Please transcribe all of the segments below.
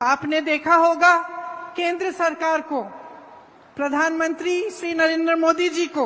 आपने देखा होगा केंद्र सरकार को, प्रधानमंत्री श्री नरेंद्र मोदी जी को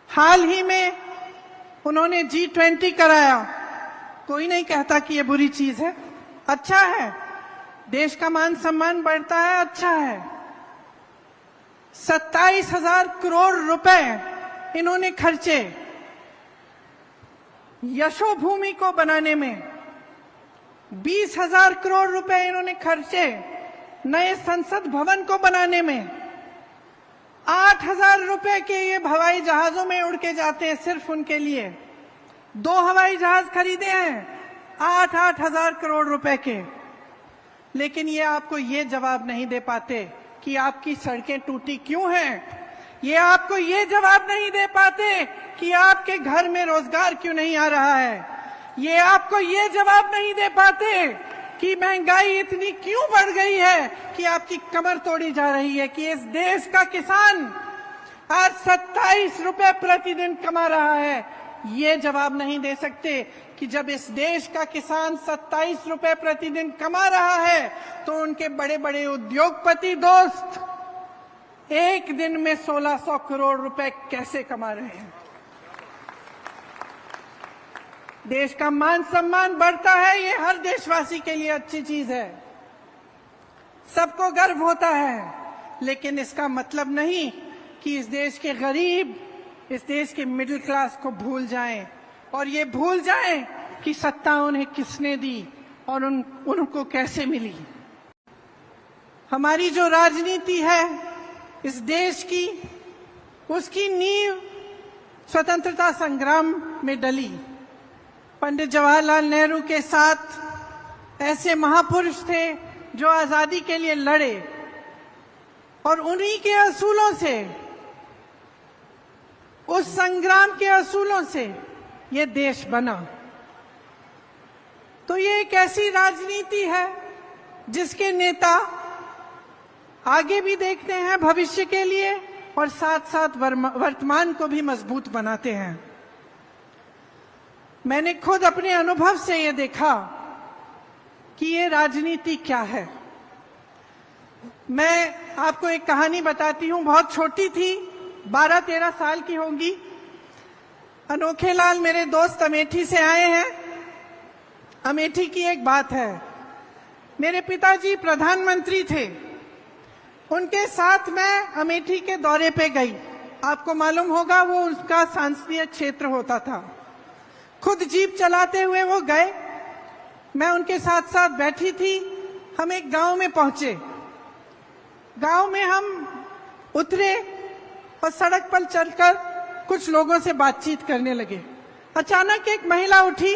हाल ही में उन्होंने G20 कराया। कोई नहीं कहता कि ये बुरी चीज है, अच्छा है, देश का मान सम्मान बढ़ता है, अच्छा है। 27,000 करोड़ रुपए इन्होंने खर्चे यशोभूमि को बनाने में, 20,000 करोड़ रुपए इन्होंने खर्चे नए संसद भवन को बनाने में, 8,000 रुपए के ये हवाई जहाजों में उड़ के जाते हैं, सिर्फ उनके लिए 2 हवाई जहाज खरीदे हैं 8-8 हजार करोड़ रुपए के। लेकिन ये आपको ये जवाब नहीं दे पाते कि आपकी सड़कें टूटी क्यों हैं, ये आपको ये जवाब नहीं दे पाते कि आपके घर में रोजगार क्यों नहीं आ रहा है, ये आपको ये जवाब नहीं दे पाते कि महंगाई इतनी क्यों बढ़ गई है कि आपकी कमर तोड़ी जा रही है, कि इस देश का किसान आज 27 रुपए प्रतिदिन कमा रहा है। ये जवाब नहीं दे सकते कि जब इस देश का किसान 27 रुपए प्रतिदिन कमा रहा है तो उनके बड़े बड़े उद्योगपति दोस्त एक दिन में 1600 करोड़ रुपए कैसे कमा रहे हैं। देश का मान सम्मान बढ़ता है, ये हर देशवासी के लिए अच्छी चीज है, सबको गर्व होता है, लेकिन इसका मतलब नहीं कि इस देश के गरीब, इस देश के मिडिल क्लास को भूल जाएं और ये भूल जाएं कि सत्ता उन्हें किसने दी और उनको कैसे मिली। हमारी जो राजनीति है इस देश की, उसकी नींव स्वतंत्रता संग्राम में डली। पंडित जवाहरलाल नेहरू के साथ ऐसे महापुरुष थे जो आजादी के लिए लड़े और उन्हीं के असूलों से, उस संग्राम के असूलों से ये देश बना। तो ये एक ऐसी राजनीति है जिसके नेता आगे भी देखते हैं भविष्य के लिए और साथ साथ वर्तमान को भी मजबूत बनाते हैं। मैंने खुद अपने अनुभव से ये देखा कि ये राजनीति क्या है। मैं आपको एक कहानी बताती हूँ, बहुत छोटी थी, 12-13 साल की होंगी। अनोखे लाल मेरे दोस्त अमेठी से आए हैं। अमेठी की एक बात है, मेरे पिताजी प्रधानमंत्री थे, उनके साथ मैं अमेठी के दौरे पे गई। आपको मालूम होगा वो उसका संसदीय क्षेत्र होता था। खुद जीप चलाते हुए वो गए, मैं उनके साथ साथ बैठी थी। हम एक गांव में पहुंचे, गांव में हम उतरे और सड़क पर चलकर कुछ लोगों से बातचीत करने लगे। अचानक एक महिला उठी,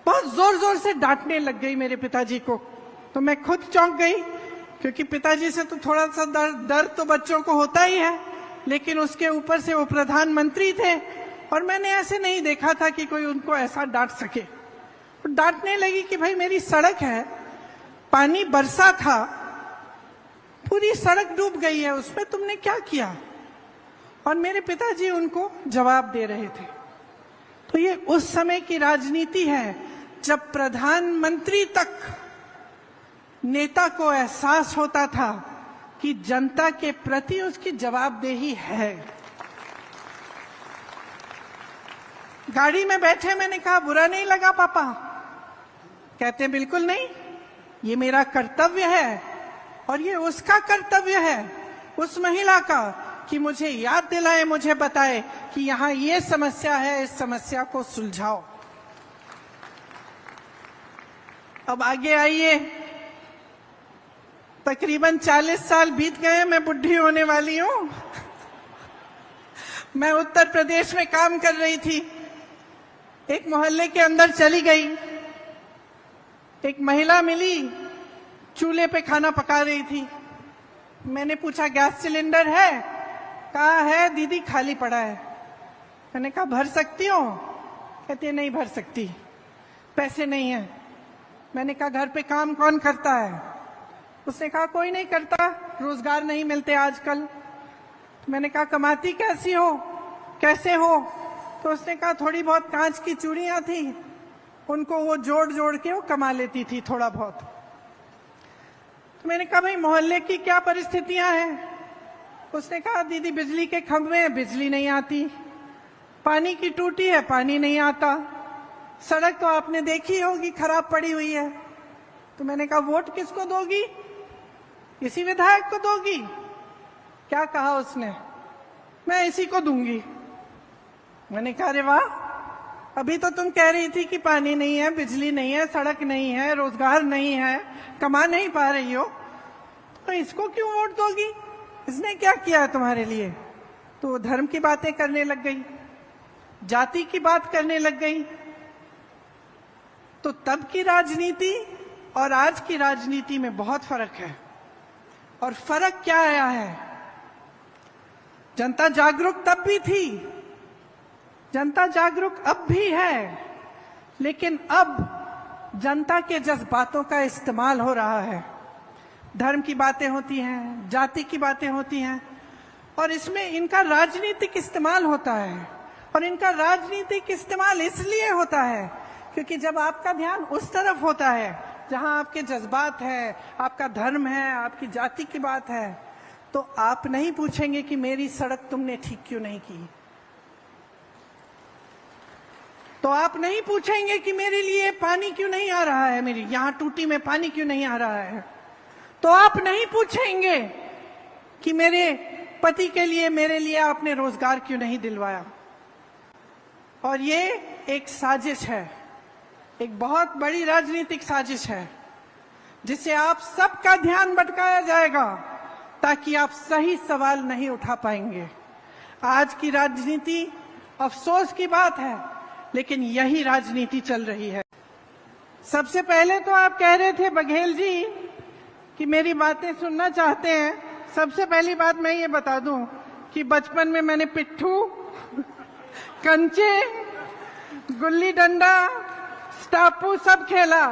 बहुत जोर जोर से डांटने लग गई मेरे पिताजी को। तो मैं खुद चौंक गई, क्योंकि पिताजी से तो थोड़ा सा डर तो बच्चों को होता ही है, लेकिन उसके ऊपर से वो प्रधानमंत्री थे और मैंने ऐसे नहीं देखा था कि कोई उनको ऐसा डांट सके। डांटने लगी कि भाई मेरी सड़क है, पानी बरसा था, पूरी सड़क डूब गई है, उसमें तुमने क्या किया। और मेरे पिताजी उनको जवाब दे रहे थे। तो ये उस समय की राजनीति है जब प्रधानमंत्री तक नेता को एहसास होता था कि जनता के प्रति उसकी जवाबदेही है। गाड़ी में बैठे मैंने कहा बुरा नहीं लगा पापा? कहते बिल्कुल नहीं, ये मेरा कर्तव्य है और ये उसका कर्तव्य है, उस महिला का, कि मुझे याद दिलाए, मुझे बताए कि यहाँ ये समस्या है, इस समस्या को सुलझाओ। अब आगे आइए, तकरीबन 40 साल बीत गए, मैं बुढ़ी होने वाली हूँ। मैं उत्तर प्रदेश में काम कर रही थी, एक मोहल्ले के अंदर चली गई, एक महिला मिली, चूल्हे पे खाना पका रही थी। मैंने पूछा गैस सिलेंडर है? कहा है दीदी, खाली पड़ा है। मैंने कहा भर सकती हो? कहती है नहीं भर सकती, पैसे नहीं है। मैंने कहा घर पे काम कौन करता है? उसने कहा कोई नहीं करता, रोजगार नहीं मिलते आजकल। तो मैंने कहा कमाती कैसी हो, कैसे हो? तो उसने कहा थोड़ी बहुत कांच की चूड़ियां थी, उनको वो जोड़ जोड़ के वो कमा लेती थी थोड़ा बहुत। तो मैंने कहा भाई मोहल्ले की क्या परिस्थितियां हैं? उसने कहा दीदी बिजली के खंभे हैं, बिजली नहीं आती, पानी की टूटी है, पानी नहीं आता, सड़क तो आपने देखी होगी खराब पड़ी हुई है। तो मैंने कहा वोट किसको दोगी? इसी विधायक को दोगी? क्या कहा उसने? मैं इसी को दूंगी। मैंने कहा अरे वाह, अभी तो तुम कह रही थी कि पानी नहीं है, बिजली नहीं है, सड़क नहीं है, रोजगार नहीं है, कमा नहीं पा रही हो, तो इसको क्यों वोट दोगी? इसने क्या किया है तुम्हारे लिए? तो वो धर्म की बातें करने लग गई, जाति की बात करने लग गई। तो तब की राजनीति और आज की राजनीति में बहुत फर्क है। और फर्क क्या आया है? जनता जागरूक तब भी थी, जनता जागरूक अब भी है, लेकिन अब जनता के जज्बातों का इस्तेमाल हो रहा है। धर्म की बातें होती हैं, जाति की बातें होती हैं, और इसमें इनका राजनीतिक इस्तेमाल होता है। और इनका राजनीतिक इस्तेमाल इसलिए होता है क्योंकि जब आपका ध्यान उस तरफ होता है जहां आपके जज्बात है, आपका धर्म है, आपकी जाति की बात है, तो आप नहीं पूछेंगे कि मेरी सड़क तुमने ठीक क्यों नहीं की, तो आप नहीं पूछेंगे कि मेरे लिए पानी क्यों नहीं आ रहा है, मेरी यहां टूटी में पानी क्यों नहीं आ रहा है, तो आप नहीं पूछेंगे कि मेरे पति के लिए, मेरे लिए आपने रोजगार क्यों नहीं दिलवाया। और ये एक साजिश है, एक बहुत बड़ी राजनीतिक साजिश है, जिससे आप सबका ध्यान भटकाया जाएगा ताकि आप सही सवाल नहीं उठा पाएंगे। आज की राजनीति, अफसोस की बात है, लेकिन यही राजनीति चल रही है। सबसे पहले तो आप कह रहे थे बघेल जी कि मेरी बातें सुनना चाहते हैं। सबसे पहली बात मैं ये बता दूं कि बचपन में मैंने पिट्ठू, कंचे, गुल्ली डंडा, स्टापू सब खेला।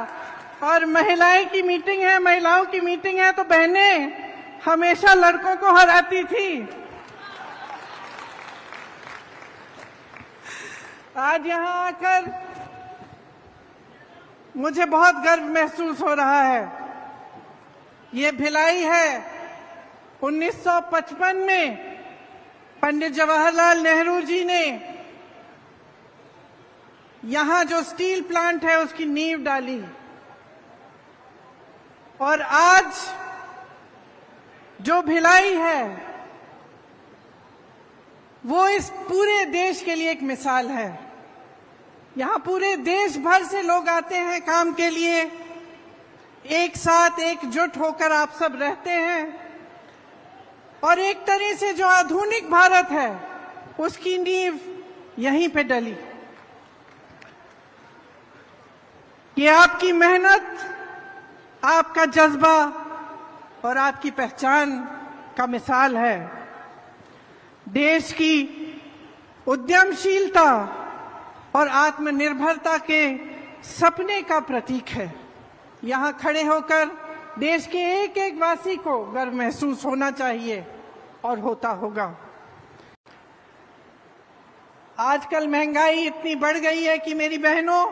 और महिलाएं की मीटिंग है, महिलाओं की मीटिंग है तो बहनें हमेशा लड़कों को हराती थी। आज यहां आकर मुझे बहुत गर्व महसूस हो रहा है। ये भिलाई है 1955 में पंडित जवाहरलाल नेहरू जी ने यहां जो स्टील प्लांट है उसकी नींव डाली, और आज जो भिलाई है वो इस पूरे देश के लिए एक मिसाल है। यहां पूरे देश भर से लोग आते हैं काम के लिए, एक साथ एकजुट होकर आप सब रहते हैं, और एक तरह से जो आधुनिक भारत है उसकी नींव यहीं पे डली। ये आपकी मेहनत, आपका जज्बा और आपकी पहचान का मिसाल है। देश की उद्यमशीलता और आत्मनिर्भरता के सपने का प्रतीक है। यहां खड़े होकर देश के एक एक वासी को गर्व महसूस होना चाहिए और होता होगा। आजकल महंगाई इतनी बढ़ गई है कि मेरी बहनों,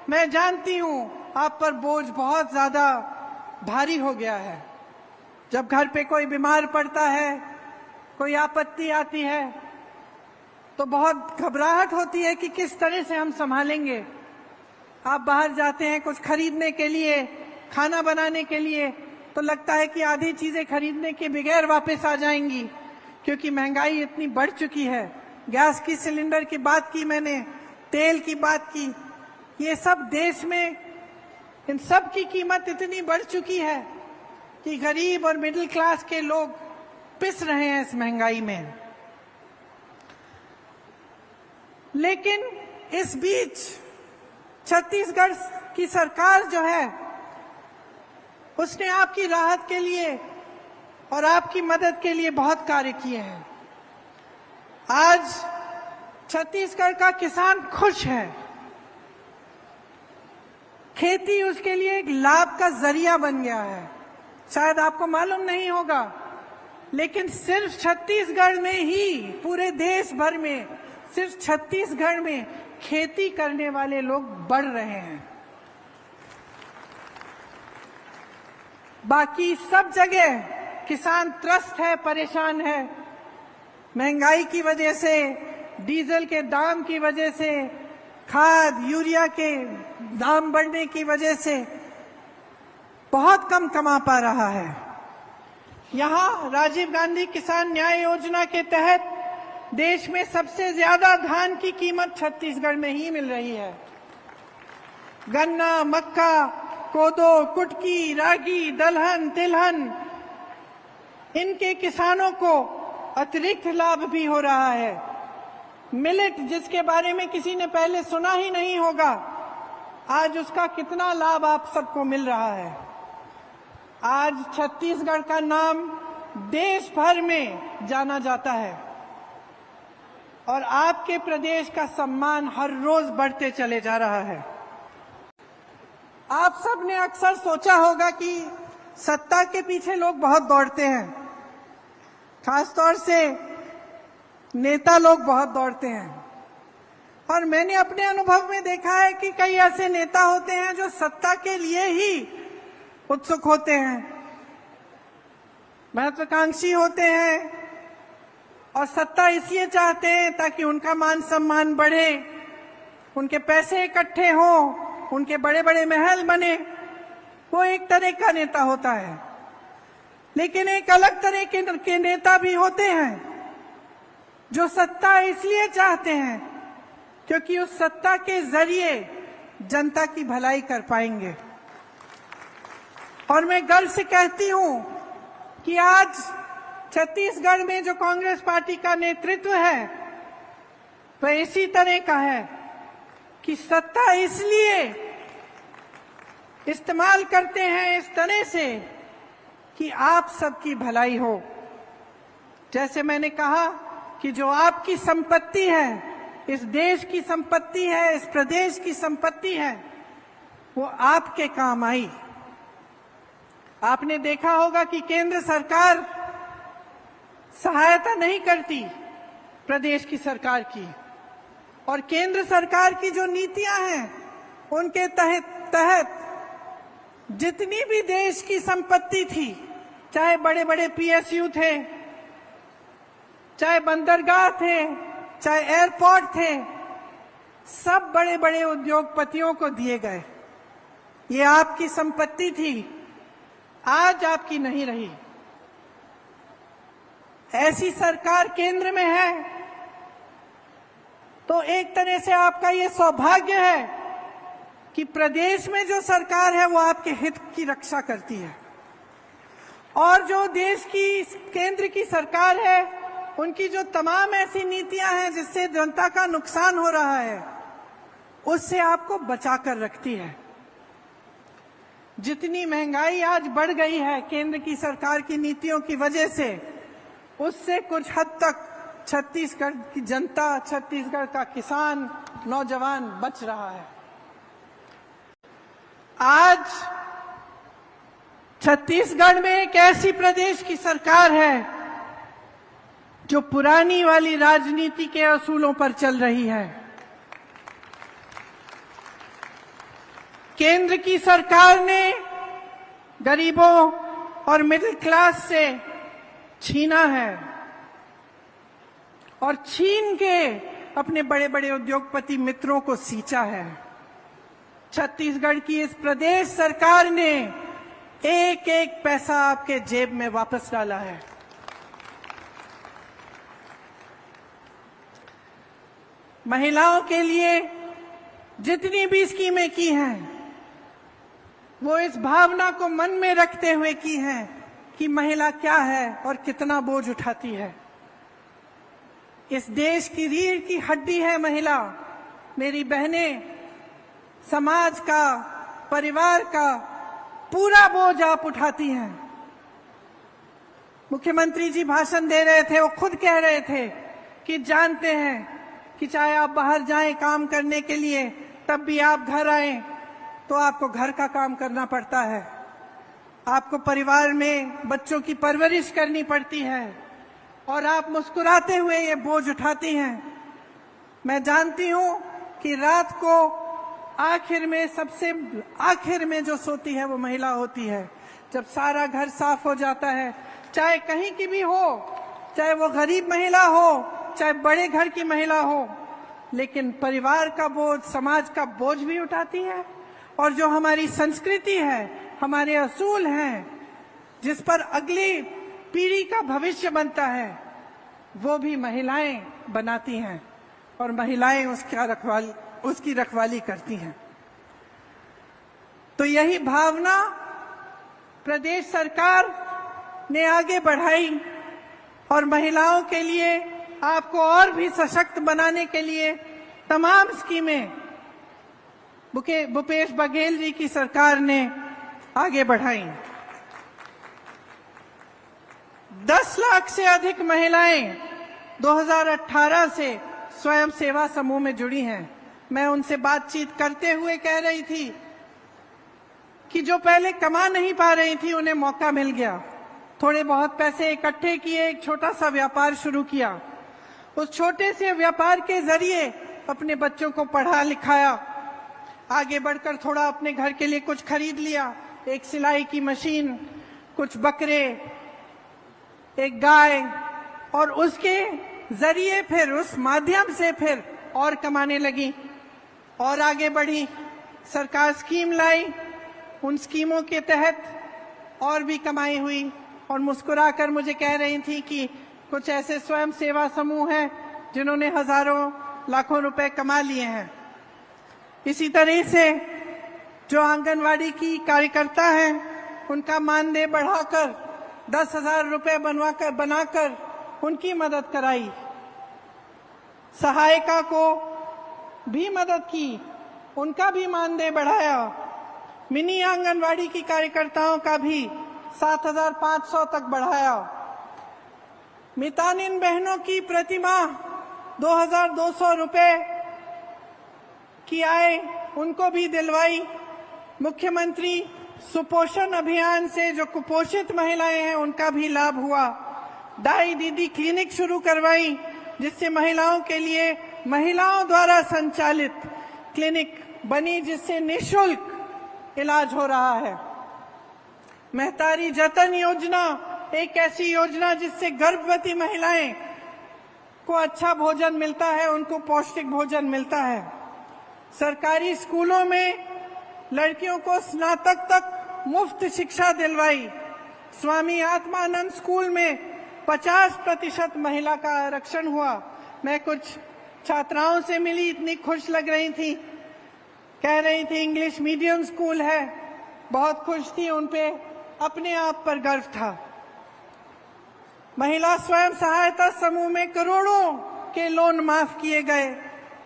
मैं जानती हूं आप पर बोझ बहुत ज्यादा भारी हो गया है। जब घर पे कोई बीमार पड़ता है, कोई आपत्ति आती है, तो बहुत घबराहट होती है कि किस तरह से हम संभालेंगे। आप बाहर जाते हैं कुछ खरीदने के लिए, खाना बनाने के लिए, तो लगता है कि आधी चीजें खरीदने के बगैर वापस आ जाएंगी, क्योंकि महंगाई इतनी बढ़ चुकी है। गैस की सिलेंडर की बात की मैंने, तेल की बात की, ये सब देश में इन सब की कीमत इतनी बढ़ चुकी है कि गरीब और मिडिल क्लास के लोग पिस रहे हैं इस महंगाई में। लेकिन इस बीच छत्तीसगढ़ की सरकार जो है उसने आपकी राहत के लिए और आपकी मदद के लिए बहुत कार्य किए हैं। आज छत्तीसगढ़ का किसान खुश है। खेती उसके लिए एक लाभ का जरिया बन गया है। शायद आपको मालूम नहीं होगा, लेकिन सिर्फ छत्तीसगढ़ में ही, पूरे देश भर में सिर्फ छत्तीसगढ़ में खेती करने वाले लोग बढ़ रहे हैं। बाकी सब जगह किसान त्रस्त है, परेशान है। महंगाई की वजह से, डीजल के दाम की वजह से, खाद यूरिया के दाम बढ़ने की वजह से बहुत कम कमा पा रहा है। यहाँ राजीव गांधी किसान न्याय योजना के तहत देश में सबसे ज्यादा धान की कीमत छत्तीसगढ़ में ही मिल रही है। गन्ना, मक्का, कोदो, कुटकी, रागी, दलहन, तिलहन, इनके किसानों को अतिरिक्त लाभ भी हो रहा है। मिलेट, जिसके बारे में किसी ने पहले सुना ही नहीं होगा, आज उसका कितना लाभ आप सबको मिल रहा है। आज छत्तीसगढ़ का नाम देश भर में जाना जाता है और आपके प्रदेश का सम्मान हर रोज बढ़ते चले जा रहा है। आप सब ने अक्सर सोचा होगा कि सत्ता के पीछे लोग बहुत दौड़ते हैं, खासतौर से नेता लोग बहुत दौड़ते हैं। और मैंने अपने अनुभव में देखा है कि कई ऐसे नेता होते हैं जो सत्ता के लिए ही उत्सुक होते हैं, महत्वाकांक्षी होते हैं और सत्ता इसलिए चाहते हैं ताकि उनका मान सम्मान बढ़े, उनके पैसे इकट्ठे हों, उनके बड़े बड़े महल बने। वो एक तरह का नेता होता है। लेकिन एक अलग तरह के नेता भी होते हैं जो सत्ता इसलिए चाहते हैं क्योंकि उस सत्ता के जरिए जनता की भलाई कर पाएंगे। और मैं गर्व से कहती हूं कि आज छत्तीसगढ़ में जो कांग्रेस पार्टी का नेतृत्व है वह इसी तरह का है कि सत्ता इसलिए इस्तेमाल करते हैं इस तरह से कि आप सबकी भलाई हो। जैसे मैंने कहा कि जो आपकी संपत्ति है, इस देश की संपत्ति है, इस प्रदेश की संपत्ति है, वो आपके काम आई। आपने देखा होगा कि केंद्र सरकार सहायता नहीं करती प्रदेश की सरकार की, और केंद्र सरकार की जो नीतियां हैं उनके तहत जितनी भी देश की संपत्ति थी, चाहे बड़े बड़े पीएसयू थे, चाहे बंदरगाह थे, चाहे एयरपोर्ट थे, सब बड़े बड़े उद्योगपतियों को दिए गए। ये आपकी संपत्ति थी, आज आपकी नहीं रही। ऐसी सरकार केंद्र में है तो एक तरह से आपका ये सौभाग्य है कि प्रदेश में जो सरकार है वो आपके हित की रक्षा करती है, और जो देश की केंद्र की सरकार है उनकी जो तमाम ऐसी नीतियां हैं जिससे जनता का नुकसान हो रहा है उससे आपको बचा कर रखती है। जितनी महंगाई आज बढ़ गई है केंद्र की सरकार की नीतियों की वजह से, उससे कुछ हद तक छत्तीसगढ़ की जनता, छत्तीसगढ़ का किसान, नौजवान बच रहा है। आज छत्तीसगढ़ में एक ऐसी प्रदेश की सरकार है जो पुरानी वाली राजनीति के असूलों पर चल रही है। केंद्र की सरकार ने गरीबों और मिडिल क्लास से छीना है और छीन के अपने बड़े बड़े उद्योगपति मित्रों को सींचा है। छत्तीसगढ़ की इस प्रदेश सरकार ने एक एक पैसा आपके जेब में वापस डाला है। महिलाओं के लिए जितनी भी स्कीमें की हैं वो इस भावना को मन में रखते हुए की हैं कि महिला क्या है और कितना बोझ उठाती है। इस देश की रीढ़ की हड्डी है महिला। मेरी बहनें, समाज का, परिवार का पूरा बोझ आप उठाती हैं। मुख्यमंत्री जी भाषण दे रहे थे, वो खुद कह रहे थे कि जानते हैं कि चाहे आप बाहर जाएं काम करने के लिए, तब भी आप घर आएं तो आपको घर का काम करना पड़ता है, आपको परिवार में बच्चों की परवरिश करनी पड़ती है और आप मुस्कुराते हुए ये बोझ उठाती हैं। मैं जानती हूं कि रात को आखिर में, सबसे आखिर में जो सोती है वो महिला होती है, जब सारा घर साफ हो जाता है, चाहे कहीं की भी हो, चाहे वो गरीब महिला हो, चाहे बड़े घर की महिला हो, लेकिन परिवार का बोझ, समाज का बोझ भी उठाती है। और जो हमारी संस्कृति है, हमारे असूल हैं, जिस पर अगली पीढ़ी का भविष्य बनता है, वो भी महिलाएं बनाती हैं और महिलाएं उसकी रखवाली करती हैं। तो यही भावना प्रदेश सरकार ने आगे बढ़ाई और महिलाओं के लिए, आपको और भी सशक्त बनाने के लिए तमाम स्कीमें भूपेश बघेल जी की सरकार ने आगे बढ़ाई। 10 लाख से अधिक महिलाएं 2018 से स्वयं सेवा समूह में जुड़ी हैं। मैं उनसे बातचीत करते हुए कह रही थी कि जो पहले कमा नहीं पा रही थी, उन्हें मौका मिल गया। थोड़े बहुत पैसे इकट्ठे किए, एक छोटा सा व्यापार शुरू किया। उस छोटे से व्यापार के जरिए अपने बच्चों को पढ़ा लिखाया, आगे बढ़कर थोड़ा अपने घर के लिए कुछ खरीद लिया, एक सिलाई की मशीन, कुछ बकरे, एक गाय, और उसके जरिए फिर उस माध्यम से फिर और कमाने लगी और आगे बढ़ी। सरकार स्कीम लाई, उन स्कीमों के तहत और भी कमाई हुई और मुस्कुराकर मुझे कह रही थी कि कुछ ऐसे स्वयं सेवा समूह हैं जिन्होंने हजारों लाखों रुपए कमा लिए हैं। इसी तरह से जो आंगनवाड़ी की कार्यकर्ता हैं, उनका मानदेय बढ़ाकर 10,000 रुपए बनाकर उनकी मदद कराई। सहायिका को भी मदद की, उनका भी मानदेय बढ़ाया। मिनी आंगनवाड़ी की कार्यकर्ताओं का भी 7,500 तक बढ़ाया। मितानिन बहनों की प्रतिमाह 2,200 रुपए की आय उनको भी दिलवाई। मुख्यमंत्री सुपोषण अभियान से जो कुपोषित महिलाएं हैं, उनका भी लाभ हुआ। दाई दीदी क्लिनिक शुरू करवाई, जिससे महिलाओं के लिए महिलाओं द्वारा संचालित क्लिनिक बनी, जिससे निःशुल्क इलाज हो रहा है। महतारी जतन योजना एक ऐसी योजना जिससे गर्भवती महिलाएं को अच्छा भोजन मिलता है, उनको पौष्टिक भोजन मिलता है। सरकारी स्कूलों में लड़कियों को स्नातक तक मुफ्त शिक्षा दिलवाई। स्वामी आत्मानंद स्कूल में 50% महिला का आरक्षण हुआ। मैं कुछ छात्राओं से मिली, इतनी खुश लग रही थी, कह रही थी इंग्लिश मीडियम स्कूल है, बहुत खुश थी, उनपे अपने आप पर गर्व था। महिला स्वयं सहायता समूह में करोड़ों के लोन माफ किए गए।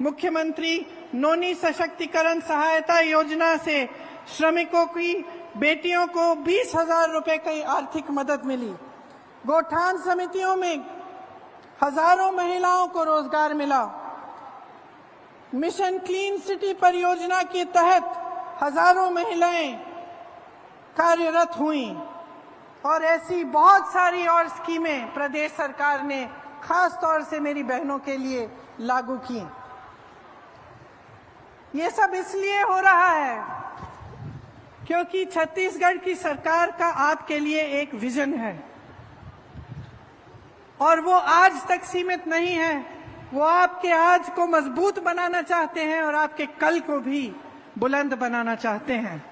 मुख्यमंत्री नोनी सशक्तिकरण सहायता योजना से श्रमिकों की बेटियों को 20,000 रुपए की आर्थिक मदद मिली। गौठान समितियों में हजारों महिलाओं को रोजगार मिला। मिशन क्लीन सिटी परियोजना के तहत हजारों महिलाएं कार्यरत हुईं और ऐसी बहुत सारी और स्कीमें प्रदेश सरकार ने खास तौर से मेरी बहनों के लिए लागू की। ये सब इसलिए हो रहा है क्योंकि छत्तीसगढ़ की सरकार का आपके लिए एक विजन है और वो आज तक सीमित नहीं है। वो आपके आज को मजबूत बनाना चाहते हैं और आपके कल को भी बुलंद बनाना चाहते हैं।